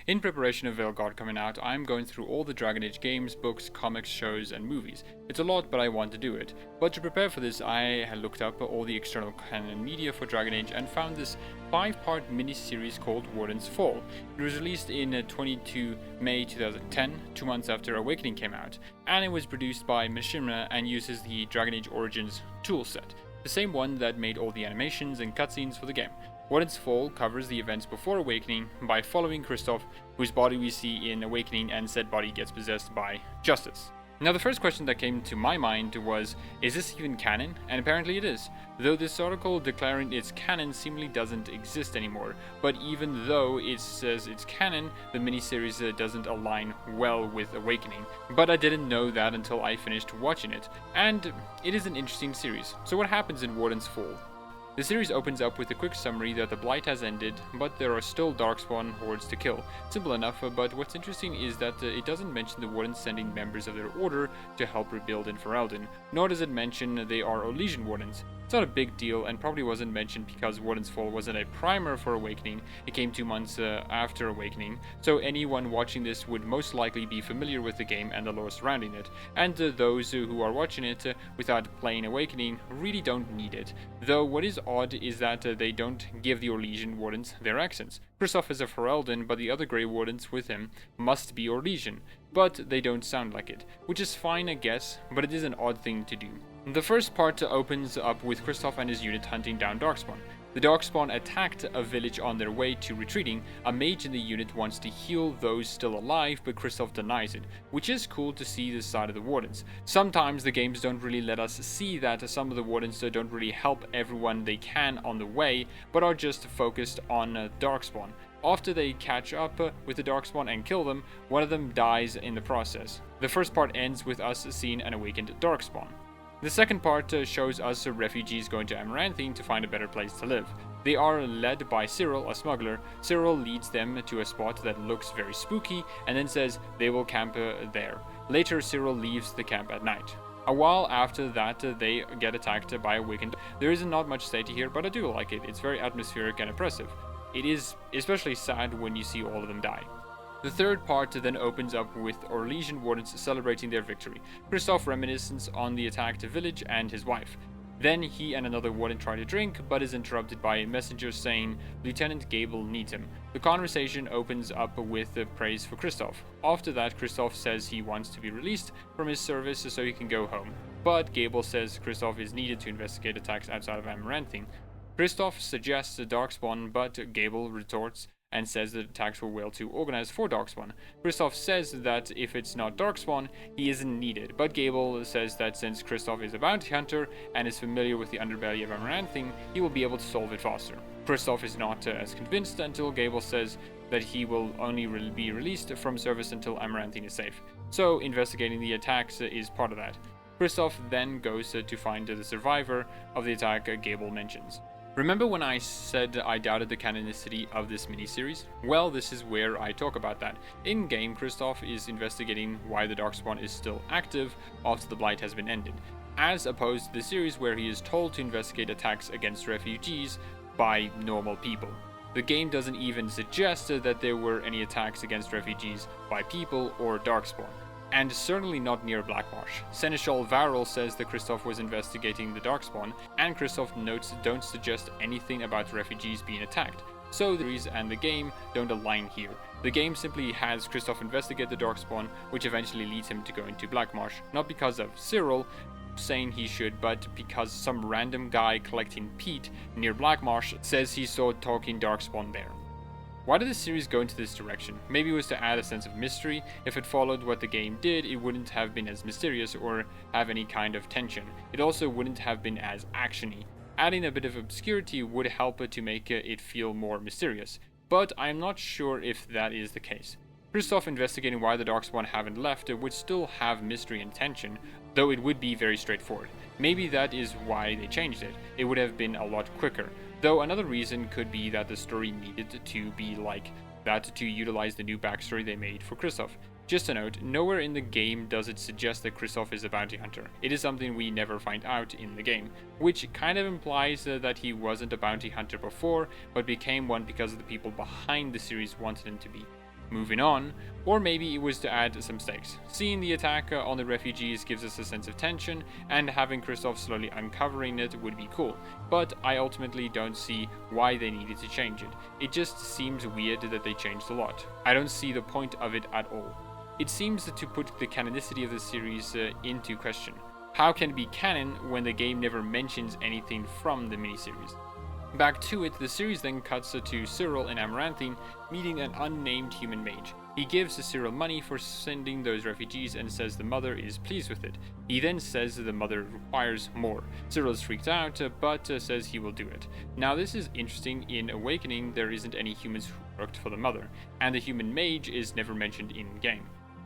In preparation of Veilguard coming out, I'm going through all the Dragon Age games, books, comics, shows, and movies. It's a lot, but I want to do it. But to prepare for this, I had looked up all the external canon media for Dragon Age and found this 5-part mini-series called Warden's Fall. It was released in 22 May 2010, 2 months after Awakening came out, and it was produced by Machinima and uses the Dragon Age Origins toolset, the same one that made all the animations and cutscenes for the game. Warden's Fall covers the events before Awakening by following Kristoff, whose body we see in Awakening, and said body gets possessed by Justice. Now the first question that came to my mind was, is this even canon? And apparently it is, though this article declaring it's canon seemingly doesn't exist anymore. But even though it says it's canon, the miniseries doesn't align well with Awakening. But I didn't know that until I finished watching it, and it is an interesting series. So what happens in Warden's Fall? The series opens up with a quick summary that the Blight has ended, but there are still Darkspawn hordes to kill. Simple enough, but what's interesting is that it doesn't mention the Warden sending members of their order to help rebuild in Ferelden, nor does it mention they are Elysian Wardens. It's not a big deal and probably wasn't mentioned because Warden's Fall wasn't a primer for Awakening. It came 2 months after Awakening, so anyone watching this would most likely be familiar with the game and the lore surrounding it, and those who are watching it without playing Awakening really don't need it. Though what is odd is that they don't give the Orlesian Wardens their accents. Kristoff is a Ferelden, but the other Grey Wardens with him must be Orlesian, but they don't sound like it, which is fine I guess, but it is an odd thing to do. The first part opens up with Kristoff and his unit hunting down Darkspawn. The Darkspawn attacked a village on their way to retreating. A mage in the unit wants to heal those still alive, but Kristoff denies it, which is cool to see this side of the Wardens. Sometimes the games don't really let us see that some of the Wardens don't really help everyone they can on the way, but are just focused on Darkspawn. After they catch up with the Darkspawn and kill them, one of them dies in the process. The first part ends with us seeing an awakened Darkspawn. The second part shows us refugees going to Amaranthine to find a better place to live. They are led by Cyril, a smuggler. Cyril leads them to a spot that looks very spooky and then says they will camp there. Later, Cyril leaves the camp at night. A while after that, they get attacked by a awakened. There isn't not much to say here, but I do like it. It's very atmospheric and oppressive. It is especially sad when you see all of them die. The third part then opens up with Orlesian Wardens celebrating their victory. Kristoff reminisces on the attacked village and his wife. Then he and another Warden try to drink, but is interrupted by a messenger saying Lieutenant Gable needs him. The conversation opens up with praise for Kristoff. After that, Kristoff says he wants to be released from his service so he can go home. But Gable says Kristoff is needed to investigate attacks outside of Amaranthine. Kristoff suggests the Darkspawn, but Gable retorts and says the attacks were well too organized for Darkspawn. Kristoff says that if it's not Darkspawn, he isn't needed, but Gable says that since Kristoff is a bounty hunter and is familiar with the underbelly of Amaranthine, he will be able to solve it faster. Kristoff is not as convinced until Gable says that he will only be released from service until Amaranthine is safe. So investigating the attacks is part of that. Kristoff then goes to find the survivor of the attack Gable mentions. Remember when I said I doubted the canonicity of this miniseries? Well, this is where I talk about that. In-game, Kristoff is investigating why the Darkspawn is still active after the Blight has been ended, as opposed to the series where he is told to investigate attacks against refugees by normal people. The game doesn't even suggest that there were any attacks against refugees by people or Darkspawn. And certainly not near Blackmarsh. Seneschal Varel says that Kristoff was investigating the Darkspawn, and Kristoff notes don't suggest anything about refugees being attacked. So the series and the game don't align here. The game simply has Kristoff investigate the Darkspawn, which eventually leads him to go into Blackmarsh, not because of Cyril saying he should, but because some random guy collecting peat near Blackmarsh says he saw talking Darkspawn there. Why did the series go into this direction? Maybe it was to add a sense of mystery. If it followed what the game did, it wouldn't have been as mysterious or have any kind of tension. It also wouldn't have been as actiony. Adding a bit of obscurity would help to make it feel more mysterious, but I'm not sure if that is the case. Kristoff investigating why the Darkspawn haven't left would still have mystery and tension, though it would be very straightforward. Maybe that is why they changed it. It would have been a lot quicker. Though another reason could be that the story needed to be like that to utilize the new backstory they made for Kristoff. Just a note, nowhere in the game does it suggest that Kristoff is a bounty hunter. It is something we never find out in the game, which kind of implies that he wasn't a bounty hunter before, but became one because the people behind the series wanted him to be. moving on, or maybe it was to add some stakes. Seeing the attack on the refugees gives us a sense of tension, and having Kristoff slowly uncovering it would be cool, but I ultimately don't see why they needed to change it. It just seems weird that they changed a lot. I don't see the point of it at all. It seems to put the canonicity of the series into question. How can it be canon when the game never mentions anything from the miniseries? Back to it, the series then cuts to Cyril and Amaranthine meeting an unnamed human mage. He gives Cyril money for sending those refugees and says the mother is pleased with it. He then says the mother requires more. Cyril is freaked out, but says he will do it. Now this is interesting. In Awakening there isn't any humans who worked for the mother, and the human mage is never mentioned in-game.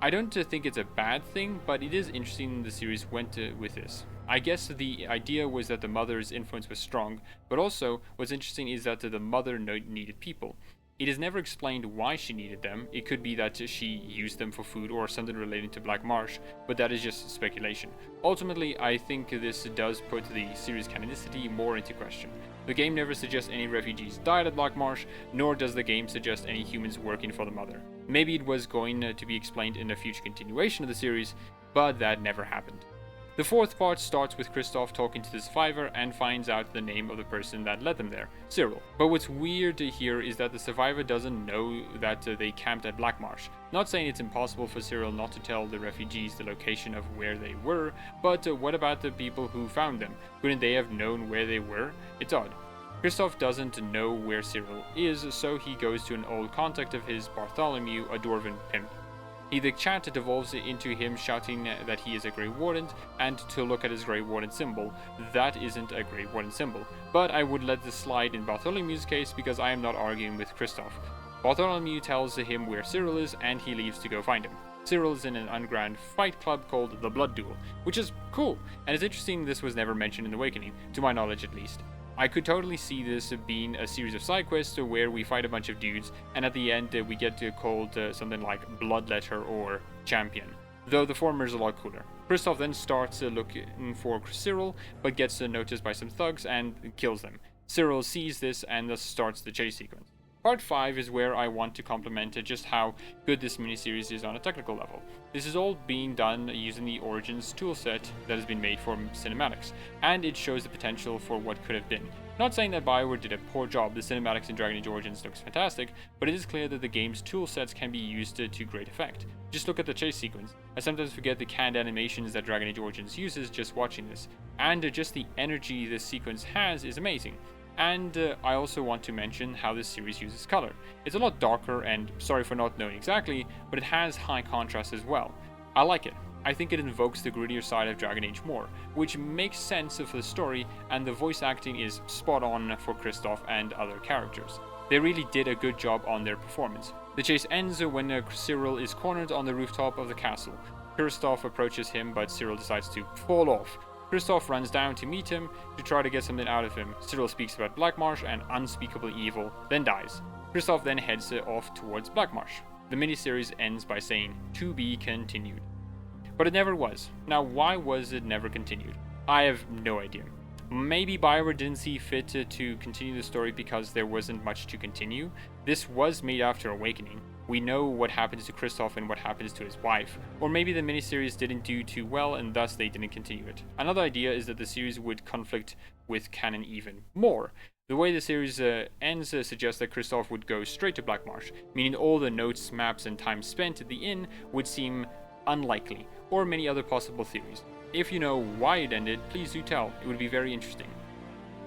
I don't think it's a bad thing, but it is interesting the series went with this. I guess the idea was that the mother's influence was strong, but also what's interesting is that the mother needed people. It is never explained why she needed them. It could be that she used them for food or something relating to Black Marsh, but that is just speculation. Ultimately, I think this does put the series' canonicity more into question. The game never suggests any refugees died at Black Marsh, nor does the game suggest any humans working for the mother. Maybe it was going to be explained in a future continuation of the series, but that never happened. The fourth part starts with Kristoff talking to the survivor and finds out the name of the person that led them there, Cyril. But what's weird here is that the survivor doesn't know that they camped at Black Marsh. Not saying it's impossible for Cyril not to tell the refugees the location of where they were, but what about the people who found them? Couldn't they have known where they were? It's odd. Kristoff doesn't know where Cyril is, so he goes to an old contact of his, Bartholomew, a dwarven pimp. The chat devolves into him shouting that he is a Grey Warden and to look at his Grey Warden symbol. That isn't a Grey Warden symbol, but I would let this slide in Bartholomew's case because I am not arguing with Kristoff. Bartholomew tells him where Cyril is and he leaves to go find him. Cyril is in an underground fight club called the Blood Duel, which is cool, and it's interesting this was never mentioned in Awakening, to my knowledge at least. I could totally see this being a series of side quests where we fight a bunch of dudes, and at the end we get called something like Bloodletter or Champion, though the former is a lot cooler. Kristoff then starts looking for Cyril, but gets noticed by some thugs and kills them. Cyril sees this and thus starts the chase sequence. Part 5 is where I want to compliment just how good this miniseries is on a technical level. This is all being done using the Origins toolset that has been made for cinematics, and it shows the potential for what could have been. Not saying that Bioware did a poor job, the cinematics in Dragon Age Origins looks fantastic, but it is clear that the game's toolsets can be used to great effect. Just look at the chase sequence. I sometimes forget the canned animations that Dragon Age Origins uses just watching this, and just the energy this sequence has is amazing. And I also want to mention how this series uses color. It's a lot darker and, sorry for not knowing exactly, but it has high contrast as well. I like it. I think it invokes the grittier side of Dragon Age more, which makes sense for the story, and the voice acting is spot on for Kristoff and other characters. They really did a good job on their performance. The chase ends when Cyril is cornered on the rooftop of the castle. Kristoff approaches him, but Cyril decides to fall off. Kristoff runs down to meet him to try to get something out of him. Cyril speaks about Black Marsh and unspeakable evil, then dies. Kristoff then heads off towards Black Marsh. The miniseries ends by saying, "To be continued." But it never was. Now why was it never continued? I have no idea. Maybe Bioware didn't see fit to continue the story because there wasn't much to continue. This was made after Awakening. We know what happens to Kristoff and what happens to his wife. Or maybe the miniseries didn't do too well and thus they didn't continue it. Another idea is that the series would conflict with canon even more. The way the series ends suggests that Kristoff would go straight to Black Marsh, meaning all the notes, maps, and time spent at the inn would seem unlikely, or many other possible theories. If you know why it ended, please do tell. It would be very interesting.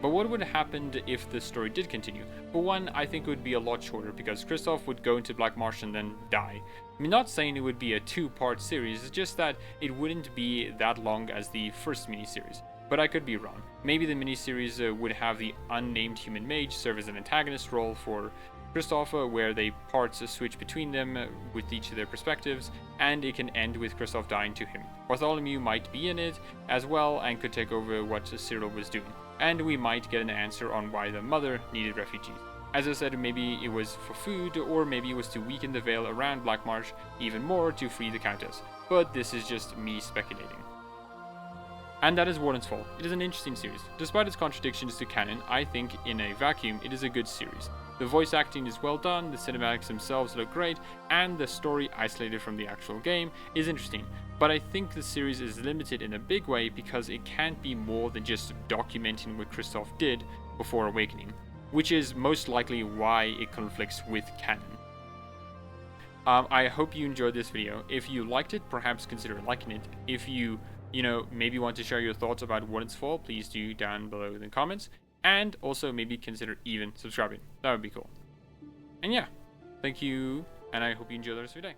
But what would have happened if the story did continue? For one, I think it would be a lot shorter because Kristoff would go into Black Marsh and then die. I'm not saying it would be a 2-part series, it's just that it wouldn't be that long as the first miniseries. But I could be wrong. Maybe the miniseries would have the unnamed human mage serve as an antagonist role for Kristoff, where they parts switch between them with each of their perspectives, and it can end with Kristoff dying to him. Bartholomew might be in it as well and could take over what Cyril was doing, and we might get an answer on why the mother needed refugees. As I said, maybe it was for food, or maybe it was to weaken the veil around Black Marsh even more to free the Countess, but this is just me speculating. And that is Warden's fault. It is an interesting series. Despite its contradictions to canon, I think in a vacuum it is a good series. The voice acting is well done, the cinematics themselves look great, and the story isolated from the actual game is interesting. But I think the series is limited in a big way because it can't be more than just documenting what Kristoff did before awakening, which is most likely why it conflicts with canon. I hope you enjoyed this video. If you liked it, perhaps consider liking it. If you maybe want to share your thoughts about Warden's Fall, please do down below in the comments. And also maybe consider even subscribing. That would be cool. And yeah, thank you, and I hope you enjoy the rest of your day.